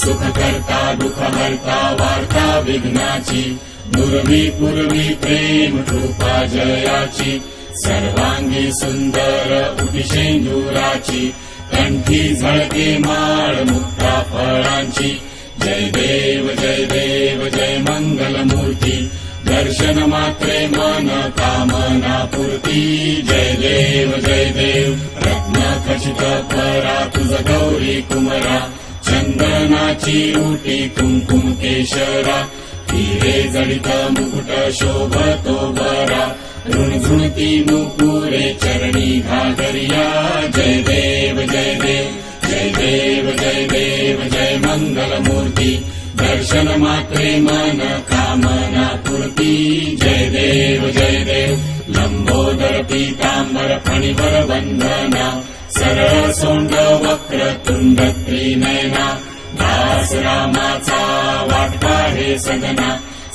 सुखकर्ता दुःखहर्ता वार्ता विघ्नाची दुर्वी पूर्वी प्रेम कृपा जयाची सर्वांगी सुंदर उटिशेंदुराची कंठी झळके माळ मुक्ता फळांची जय देव जय मंगलमूर्ती दर्शन मात्रे मन कामना पूर्ती जय देव रत्न खचित परा तुझ गौरी कुमरा चंदनाची उटी कुंकुम केशरा हिरे जडित मुकुट शोभतो बरा झुणझुणती नुपुरे चरणी घागरिया जय देव जय मंगलमूर्ती दर्शन मात्रे मन कामना पूर्ती जय देव लंबोदर पीतांबर फणिवर वंदना सरळ सोंड वक्र तुंड त्रिनयना दास रामाचा वाटपा हे सदना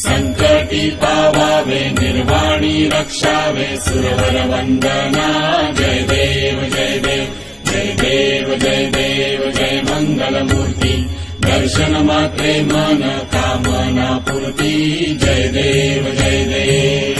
संकटी पावावे निर्वाणी रक्षावे सुरवर वंदना जय देव जय मंगलमूर्ती दर्शन मात्रे मन कामना पूर्ती जय देव